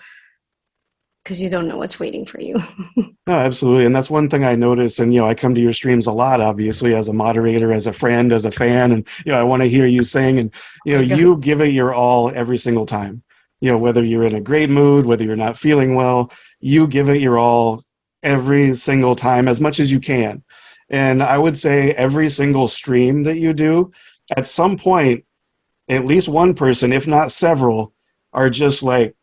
Speaker 1: because you don't know what's waiting for you.
Speaker 2: No, absolutely. And that's one thing I notice. And, I come to your streams a lot, obviously, as a moderator, as a friend, as a fan. And, I want to hear you sing. And, you give it your all every single time. Whether you're in a great mood, whether you're not feeling well, you give it your all every single time, as much as you can. And I would say every single stream that you do, at some point, at least one person, if not several, are just like,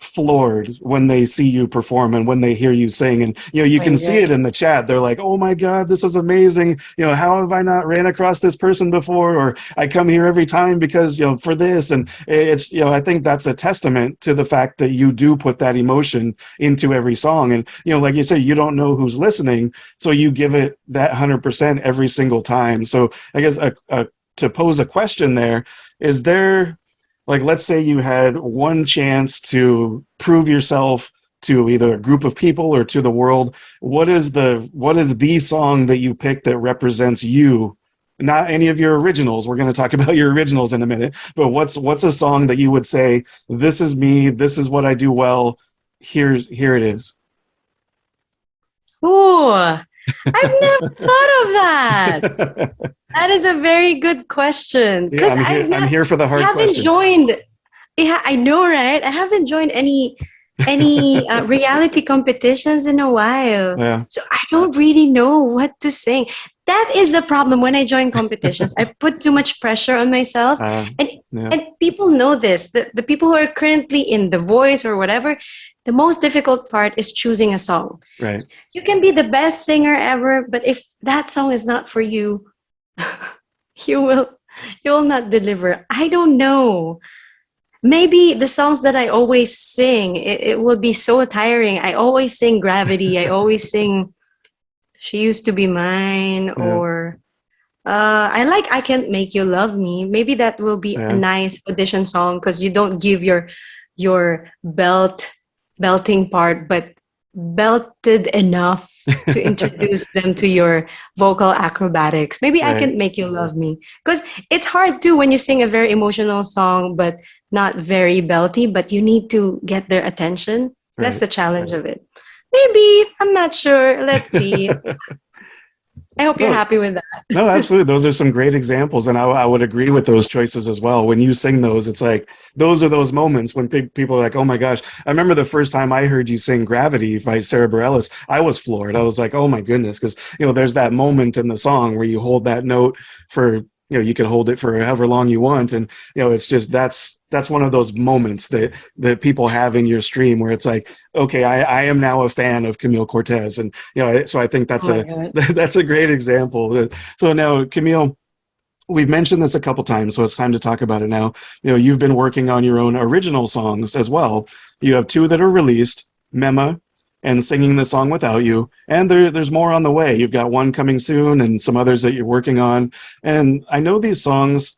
Speaker 2: floored when they see you perform and when they hear you sing. And you can see it in the chat. They're like, oh my god, this is amazing. How have I not ran across this person before? Or I come here every time because for this. And it's I think that's a testament to the fact that you do put that emotion into every song. And like you say, you don't know who's listening, so you give it that 100% every single time. So I guess to pose a question there, is there, like, let's say you had one chance to prove yourself to either a group of people or to the world. What is the song that you picked that represents you? Not any of your originals. We're going to talk about your originals in a minute. But what's a song that you would say, this is me, this is what I do well, here it is?
Speaker 1: Ooh, I've never thought of that. That is a very good question. Because
Speaker 2: I'm here for the hard questions.
Speaker 1: Yeah, I know, right? I haven't joined any reality competitions in a while.
Speaker 2: Yeah.
Speaker 1: So I don't really know what to sing. That is the problem when I join competitions. I put too much pressure on myself. And people know this. The people who are currently in The Voice or whatever, the most difficult part is choosing a song.
Speaker 2: Right.
Speaker 1: You can be the best singer ever, but if that song is not for you, you will not deliver. I don't know. Maybe the songs that I always sing, it will be so tiring. I always sing Gravity. I always sing She Used to Be Mine, or I like I Can't Make You Love Me. Maybe that will be a nice audition song because you don't give your belting part, but belted enough to introduce them to your vocal acrobatics. Maybe I Can't Make You Love Me, because it's hard too when you sing a very emotional song but not very belty, but you need to get their attention. That's the challenge of it. Maybe, I'm not sure. Let's see. I hope you're happy with that.
Speaker 2: No, absolutely. Those are some great examples. And I would agree with those choices as well. When you sing those, it's like, those are those moments when people are like, oh my gosh. I remember the first time I heard you sing Gravity by Sarah Bareilles, I was floored. I was like, oh my goodness. Because, there's that moment in the song where you hold that note for, you can hold it for however long you want. And, it's just, that's one of those moments that people have in your stream where it's like, okay, I am now a fan of Camille Cortez. And, so I think that's that's a great example. So now, Camille, we've mentioned this a couple times, so it's time to talk about it now. You've been working on your own original songs as well. You have 2 that are released, Mema and Singing the Song Without You. And there's more on the way. You've got one coming soon and some others that you're working on. And I know these songs,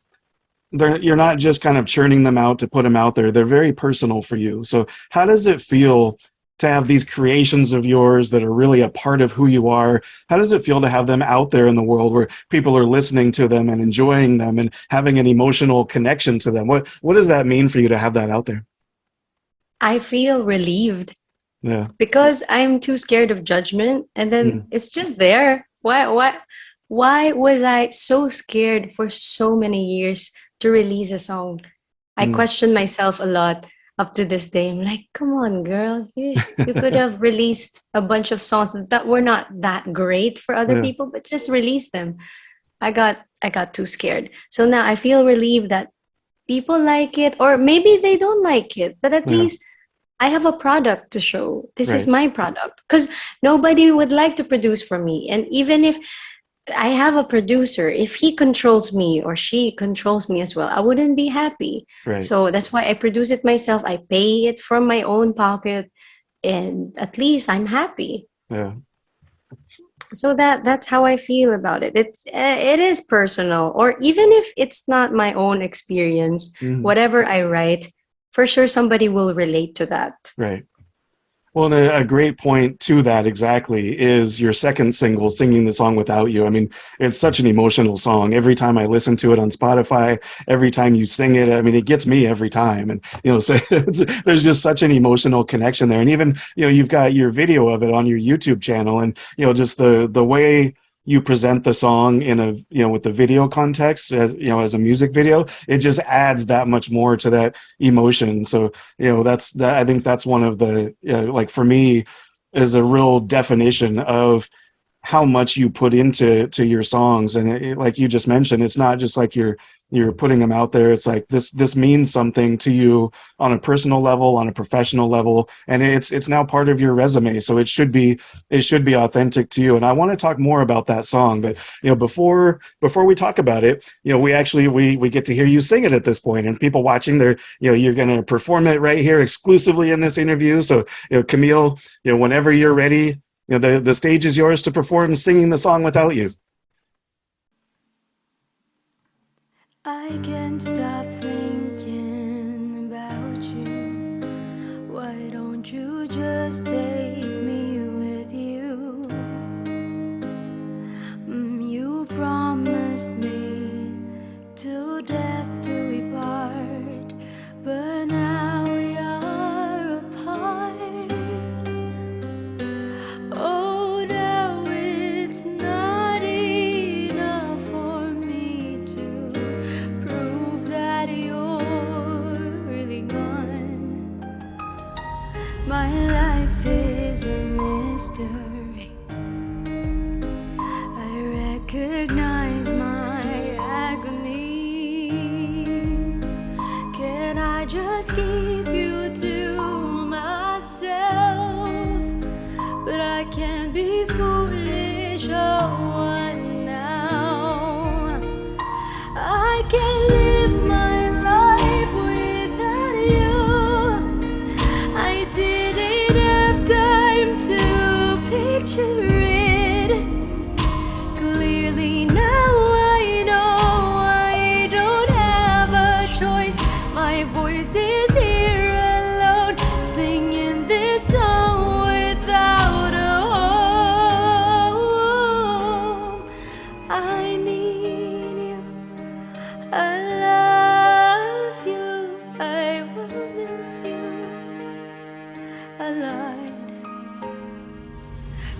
Speaker 2: you're not just kind of churning them out to put them out there. They're very personal for you. So how does it feel to have these creations of yours that are really a part of who you are? How does it feel to have them out there in the world where people are listening to them and enjoying them and having an emotional connection to them? What does that mean for you to have that out there?
Speaker 1: I feel relieved.
Speaker 2: Yeah.
Speaker 1: Because I'm too scared of judgment, and then it's just there. Why was I so scared for so many years to release a song? I question myself a lot up to this day. I'm like, come on, girl, you could have released a bunch of songs that were not that great for other people, but just release them. I got too scared. So now I feel relieved that people like it, or maybe they don't like it, but at least I have a product to show. This is my product, because nobody would like to produce for me. And even if I have a producer, if he controls me or she controls me as well, I wouldn't be happy.
Speaker 2: Right.
Speaker 1: So that's why I produce it myself. I pay it from my own pocket, and at least I'm happy.
Speaker 2: Yeah.
Speaker 1: So that's how I feel about it. It is personal, or even if it's not my own experience, whatever I write, for sure somebody will relate to that.
Speaker 2: Right. Well, and a great point to that exactly is your second single, Singing the Song Without You. I mean, it's such an emotional song. Every time I listen to it on Spotify, every time you sing it, I mean, it gets me every time. And, so there's just such an emotional connection there. And even, you've got your video of it on your YouTube channel, and, just the way you present the song in a with the video context as a music video, it just adds that much more to that emotion. So I think that's one of the like for me is a real definition of how much you put into your songs. And like you just mentioned, it's not just like you're putting them out there. It's like this means something to you on a personal level, on a professional level, and it's now part of your resume. So it should be authentic to you. And I want to talk more about that song, but before we talk about it, we get to hear you sing it at this point, and people watching, you're going to perform it right here exclusively in this interview. So Camille, whenever you're ready, the stage is yours to perform Singing the Song Without You.
Speaker 3: I can't stop thinking about you. Why don't you just take me with you? You promised me till death do we part, but now we are apart. Oh, now it's not enough for me to prove that you're really gone. My life is a mystery. I recognize my agonies. Can I just keep you to myself? But I can't be foolish, oh, what now? I can't live my life without you. I didn't have time to picture it. Clearly now I know I don't have a choice. My voice is here alone, singing this song without a home. I need you, I love you, I will miss you a lot.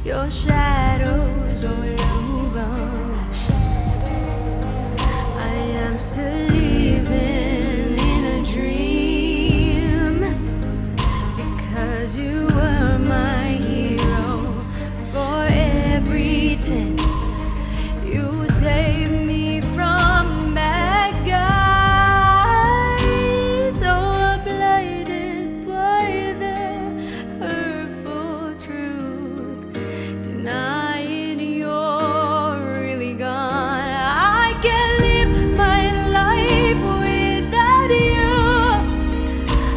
Speaker 3: Your shadows all over me. I am still living in a dream, because you were my hero for everything. You saved me from bad guys, so blinded by the hurtful truth, denying you're really gone. I can't live my life without you.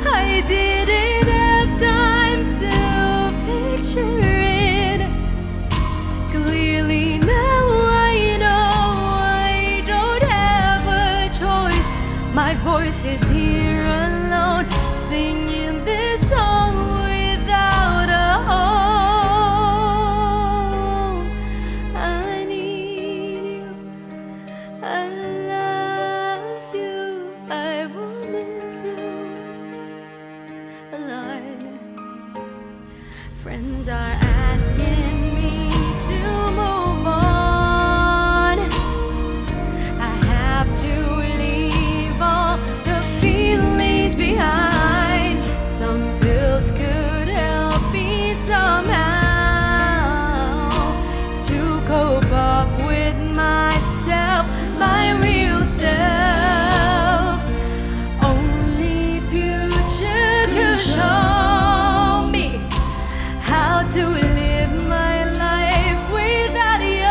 Speaker 3: I didn't have time to picture it. Clearly now I know I don't have a choice. My voice is here alone, singing this song without a home. I need you, I love you, I will miss you a lot. Friends are asking me to move on. I have to leave all the feelings behind. Some pills could help me somehow to cope up with myself, my real self. Only future could show me how to live my life without you.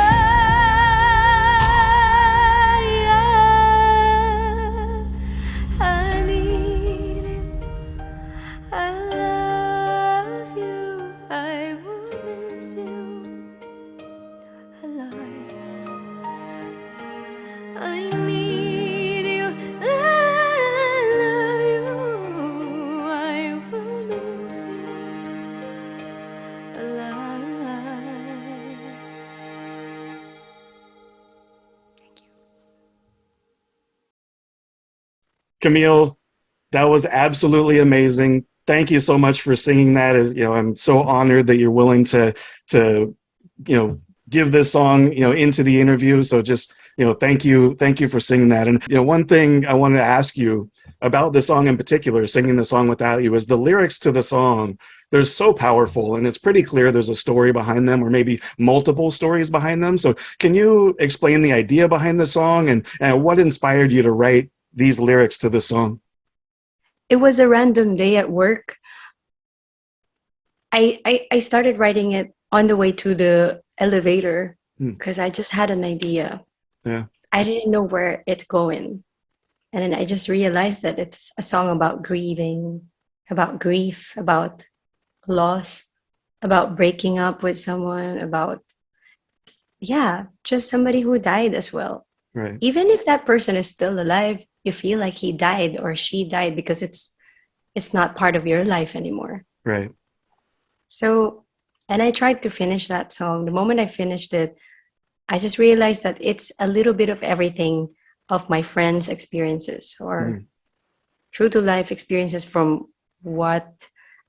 Speaker 3: I need you, I love you, I will miss you a lot. I need you, I love you, I will miss you
Speaker 2: Camille, that was absolutely amazing. Thank you so much for singing that. As you know, I'm so honored that you're willing to give this song into the interview. So just thank you for singing that. And one thing I wanted to ask you about the song in particular, singing the song without you, is the lyrics to the song. They're so powerful, and it's pretty clear there's a story behind them, or maybe multiple stories behind them. So can you explain the idea behind the song and what inspired you to write these lyrics to the song?
Speaker 1: It was a random day at work. I started writing it on the way to the elevator because I just had an idea.
Speaker 2: Yeah.
Speaker 1: I didn't know where it's going. And then I just realized that it's a song about grieving, about grief, about loss, about breaking up with someone, about, just somebody who died as well.
Speaker 2: Right.
Speaker 1: Even if that person is still alive, you feel like he died or she died because it's not part of your life anymore.
Speaker 2: Right.
Speaker 1: So, and I tried to finish that song. The moment I finished it, I just realized that it's a little bit of everything of my friends' experiences or true to life experiences from what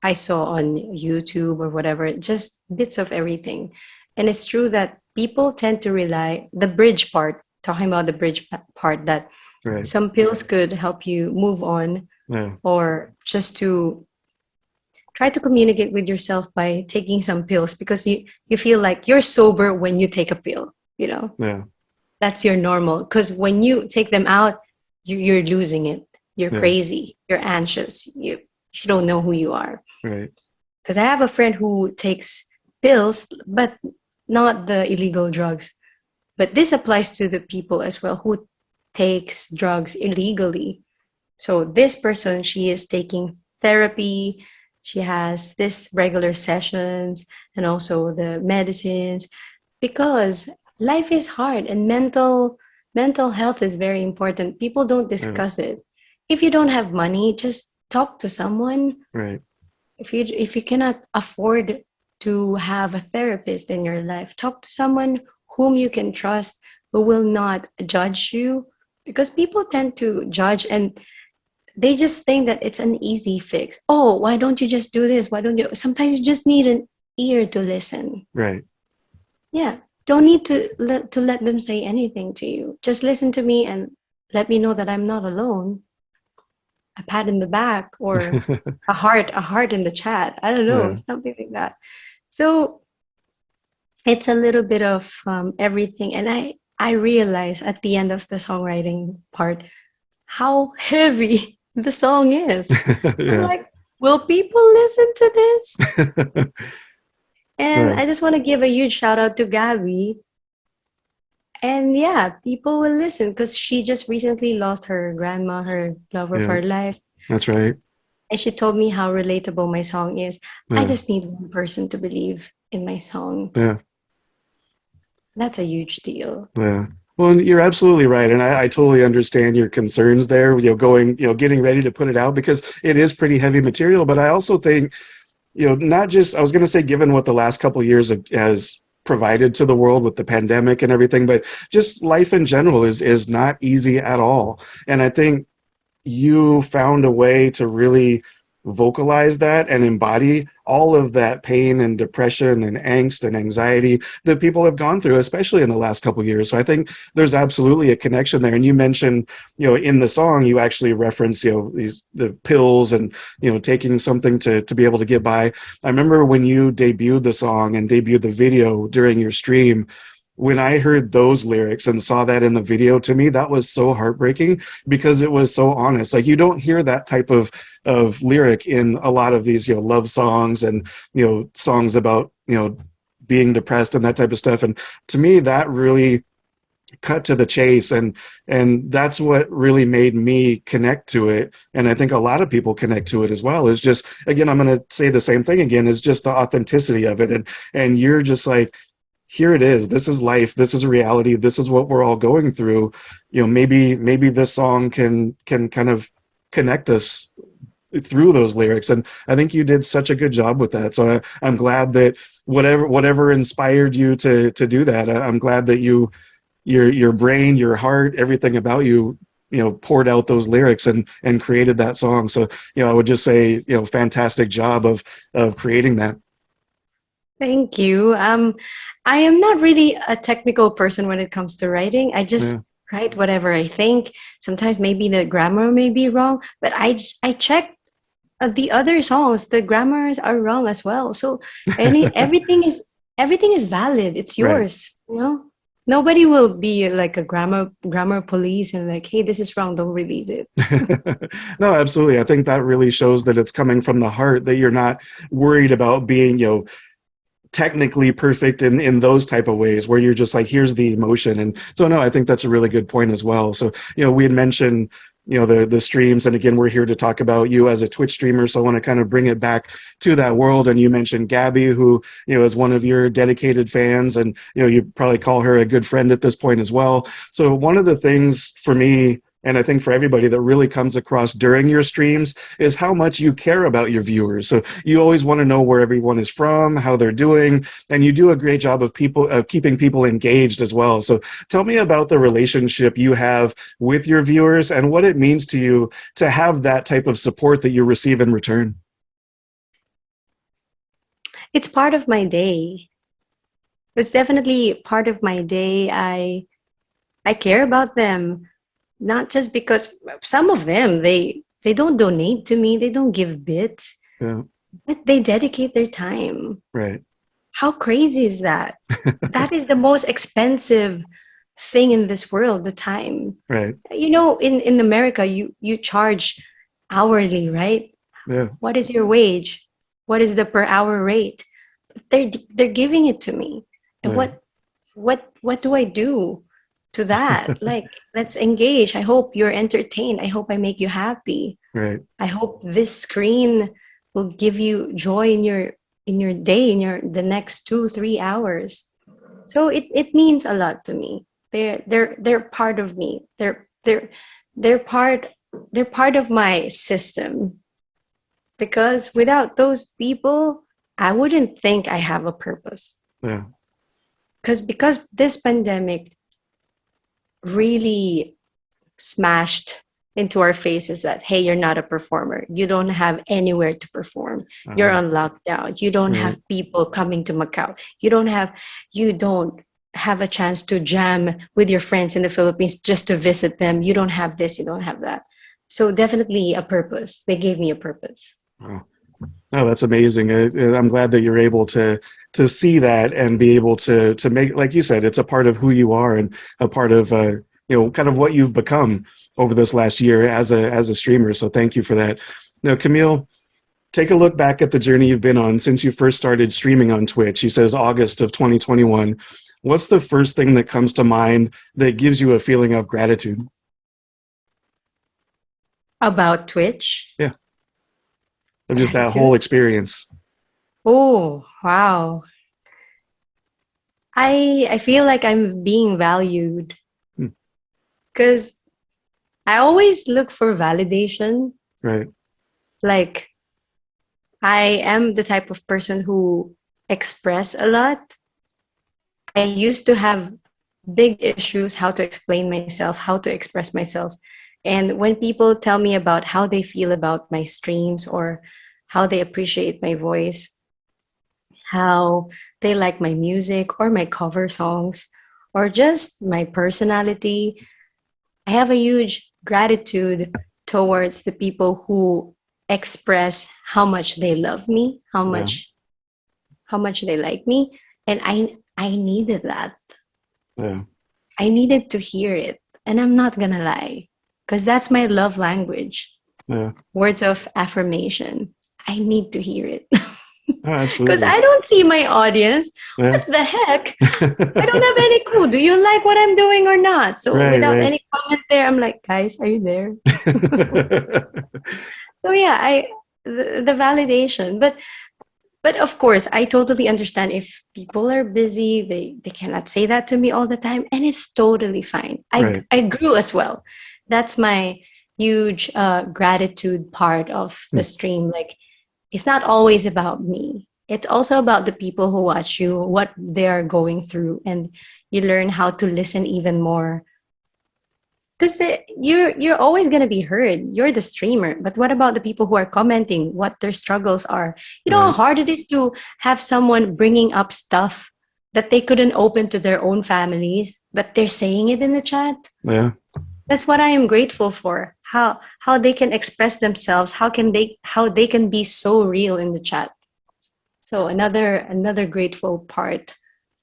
Speaker 1: I saw on YouTube or whatever, just bits of everything. And it's true that people tend to rely the bridge part, talking about the bridge part, that some pills could help you move on, or just to try to communicate with yourself by taking some pills, because you feel like you're sober when you take a pill, that's your normal. Because when you take them out, you're losing it. You're crazy. You're anxious. You don't know who you are.
Speaker 2: Right.
Speaker 1: Because I have a friend who takes pills, but not the illegal drugs. But this applies to the people as well who takes drugs illegally. So this person, she is taking therapy. She has this regular sessions and also the medicines, because life is hard and mental health is very important. People don't discuss it. If you don't have money, just talk to someone.
Speaker 2: Right.
Speaker 1: If you cannot afford to have a therapist in your life, talk to someone whom you can trust, who will not judge you, because people tend to judge and they just think that it's an easy fix. Oh, why don't you just do this? Why don't you? Sometimes you just need an ear to listen.
Speaker 2: Right.
Speaker 1: Yeah. Don't need to let them say anything to you. Just listen to me and let me know that I'm not alone. A pat in the back or a heart in the chat. I don't know, something like that. So it's a little bit of everything. And I realized at the end of the songwriting part how heavy the song is. I'm like, will people listen to this? And I just want to give a huge shout out to Gabby. And people will listen because she just recently lost her grandma, her love of her life.
Speaker 2: That's right.
Speaker 1: And she told me how relatable my song is. I just need one person to believe in my song.
Speaker 2: Yeah.
Speaker 1: That's a huge deal.
Speaker 2: Yeah. Well, you're absolutely right. And I totally understand your concerns there, getting ready to put it out, because it is pretty heavy material. But I also think, not just, I was going to say, given what the last couple of years has provided to the world with the pandemic and everything, but just life in general is not easy at all. And I think you found a way to really vocalize that and embody all of that pain and depression and angst and anxiety that people have gone through, especially in the last couple of years. So I think there's absolutely a connection there. And you mentioned, in the song, you actually reference, the pills and, taking something to be able to get by. I remember when you debuted the song and debuted the video during your stream, when I heard those lyrics and saw that in the video, to me, that was so heartbreaking because it was so honest. Like, you don't hear that type of lyric in a lot of these, love songs and, songs about, being depressed and that type of stuff. And to me, that really cut to the chase. And that's what really made me connect to it. And I think a lot of people connect to it as well. Is just, again, I'm going to say the same thing again, is just the authenticity of it. And you're just like, here it is. This is life. This is reality. This is what we're all going through. Maybe this song can kind of connect us through those lyrics. And I think you did such a good job with that. So I'm glad that whatever inspired you to do that, I'm glad that your brain, your heart, everything about you, poured out those lyrics and created that song. So, I would just say, fantastic job of creating that.
Speaker 1: Thank you. I am not really a technical person when it comes to writing. I just write whatever I think. Sometimes maybe the grammar may be wrong, but I check the other songs. The grammars are wrong as well. So everything is valid. It's yours. Nobody will be like a grammar police and like, hey, this is wrong, don't release it.
Speaker 2: No, absolutely. I think that really shows that it's coming from the heart, that you're not worried about being, technically perfect in those type of ways where you're just like, here's the emotion. And so, no, I think that's a really good point as well. So, we had mentioned, the streams, and again, we're here to talk about you as a Twitch streamer. So I want to kind of bring it back to that world. And you mentioned Gabby, who, is one of your dedicated fans, and, you probably call her a good friend at this point as well. So one of the things for me, and I think for everybody, that really comes across during your streams is how much you care about your viewers. So you always want to know where everyone is from, how they're doing, and you do a great job of keeping people engaged as well. So tell me about the relationship you have with your viewers and what it means to you to have that type of support that you receive in return.
Speaker 1: It's part of my day. It's definitely part of my day. I care about them. Not just because some of them, they don't donate to me, they don't give bits, but they dedicate their time.
Speaker 2: Right.
Speaker 1: How crazy is that? That is the most expensive thing in this world, the time.
Speaker 2: Right.
Speaker 1: In America, you charge hourly, right?
Speaker 2: Yeah.
Speaker 1: What is your wage? What is the per hour rate? They're giving it to me. And what do I do to that? Like, let's engage. I hope you're entertained. I hope I make you happy.
Speaker 2: Right.
Speaker 1: I hope this screen will give you joy in your day, the next 2-3 hours. So it means a lot to me. They're part of me. They're part of my system. Because without those people, I wouldn't think I have a purpose.
Speaker 2: Yeah.
Speaker 1: Because this pandemic really smashed into our faces that, hey, you're not a performer. You don't have anywhere to perform. You're on lockdown. You don't have people coming to Macau. You don't have a chance to jam with your friends in the Philippines just to visit them. You don't have this, you don't have that. So definitely a purpose. They gave me a purpose.
Speaker 2: Oh, that's amazing. I'm glad that you're able to see that and be able to make, like you said, it's a part of who you are and a part of kind of what you've become over this last year as a streamer. So thank you for that. Now, Camille, take a look back at the journey you've been on since you first started streaming on Twitch. You says August of 2021. What's the first thing that comes to mind that gives you a feeling of gratitude?
Speaker 1: About Twitch?
Speaker 2: Yeah. Of just that whole experience.
Speaker 1: Oh, wow. I feel like I'm being valued. Because I always look for validation.
Speaker 2: Right.
Speaker 1: Like, I am the type of person who express a lot. I used to have big issues how to explain myself, how to express myself. And when people tell me about how they feel about my streams or how they appreciate my voice, how they like my music or my cover songs, or just my personality, I have a huge gratitude towards the people who express how much they love me, how much they like me. And I needed that.
Speaker 2: Yeah.
Speaker 1: I needed to hear it. And I'm not gonna lie, because that's my love language.
Speaker 2: Yeah.
Speaker 1: Words of affirmation. I need to hear it.
Speaker 2: Oh, absolutely.
Speaker 1: Because I don't see my audience.
Speaker 2: Yeah.
Speaker 1: What the heck? I don't have any clue. Do you like what I'm doing or not? So without any comment there, I'm like, guys, are you there? So yeah, the validation. But of course, I totally understand if people are busy, they cannot say that to me all the time. And it's totally fine. I grew as well. That's my huge gratitude part of the stream. Like, it's not always about me. It's also about the people who watch you, what they are going through, and you learn how to listen even more. Because you're always gonna be heard. You're the streamer, but what about the people who are commenting? What their struggles are? You know how hard it is to have someone bringing up stuff that they couldn't open to their own families, but they're saying it in the chat.
Speaker 2: Yeah.
Speaker 1: That's what I am grateful for. How they can express themselves. How they can be so real in the chat. So another grateful part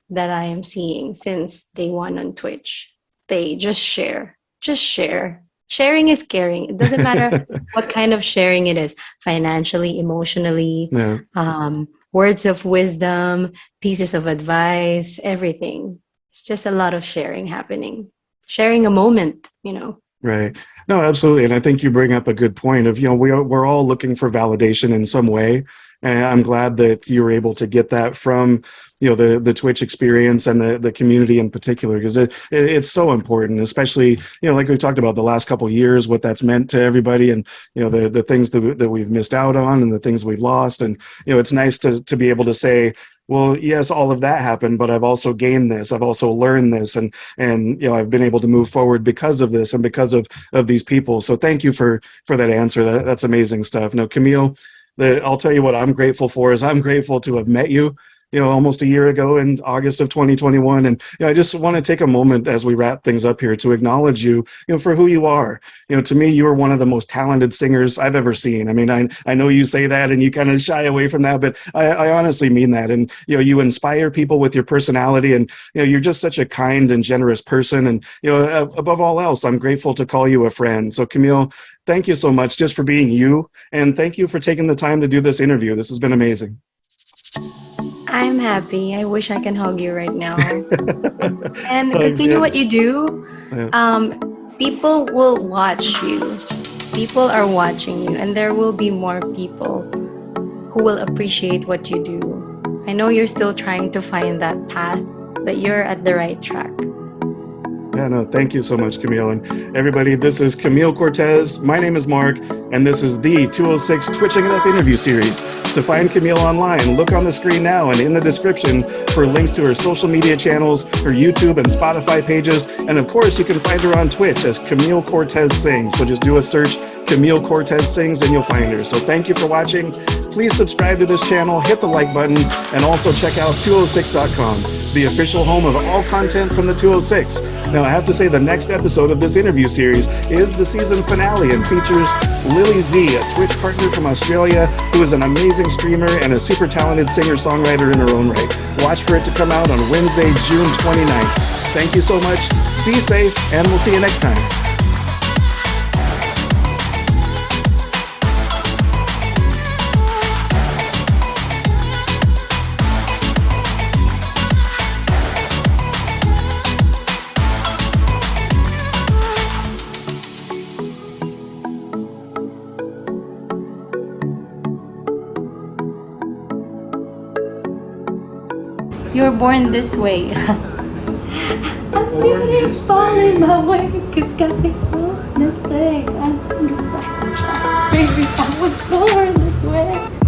Speaker 1: that I am seeing since day one on Twitch. They just share. Just share. Sharing is caring. It doesn't matter what kind of sharing it is. Financially, emotionally, words of wisdom, pieces of advice, everything. It's just a lot of sharing happening. Sharing a moment, you know.
Speaker 2: Right. No, absolutely. And I think you bring up a good point of, we're all looking for validation in some way. And I'm glad that you were able to get that from, the Twitch experience and the community in particular, because it's so important, especially, like we talked about the last couple of years, what that's meant to everybody, and, the things that we've missed out on and the things we've lost. And, it's nice to be able to say, well, yes, all of that happened, but I've also gained this. I've also learned this, and I've been able to move forward because of this and because of these people. So thank you for that answer. That's amazing stuff. Now, Camille, I'll tell you what I'm grateful for is I'm grateful to have met you, almost a year ago in August of 2021. And I just want to take a moment as we wrap things up here to acknowledge you, for who you are. To me, you are one of the most talented singers I've ever seen. I mean, I know you say that and you kind of shy away from that, but I honestly mean that. And, you inspire people with your personality, and, you're just such a kind and generous person. And, above all else, I'm grateful to call you a friend. So Camille, thank you so much just for being you. And thank you for taking the time to do this interview. This has been amazing.
Speaker 1: I'm happy. I wish I can hug you right now. And continue what you do. Yeah. People will watch you. People are watching you, and there will be more people who will appreciate what you do. I know you're still trying to find that path, but you're at the right track.
Speaker 2: Yeah, no, thank you so much, Camille. And everybody, this is Camille Cortez. My name is Mark, and this is the 206 Twitching It Up interview series. To find Camille online, look on the screen now and in the description for links to her social media channels, her YouTube and Spotify pages. And of course, you can find her on Twitch as Camille Cortez Sings. So just do a search, Camille Cortez Sings, and you'll find her. So thank you for watching. Please subscribe to this channel, hit the like button, and also check out 206.com, the official home of all content from the 206. Now, I have to say the next episode of this interview series is the season finale and features LilyZ, a Twitch partner from Australia, who is an amazing streamer and a super talented singer-songwriter in her own right. Watch for it to come out on Wednesday, June 29th. Thank you so much. Be safe, and we'll see you next time.
Speaker 1: You were born this way. I'm beautiful in my way, 'cause got me on this thing. Baby, I was born this way.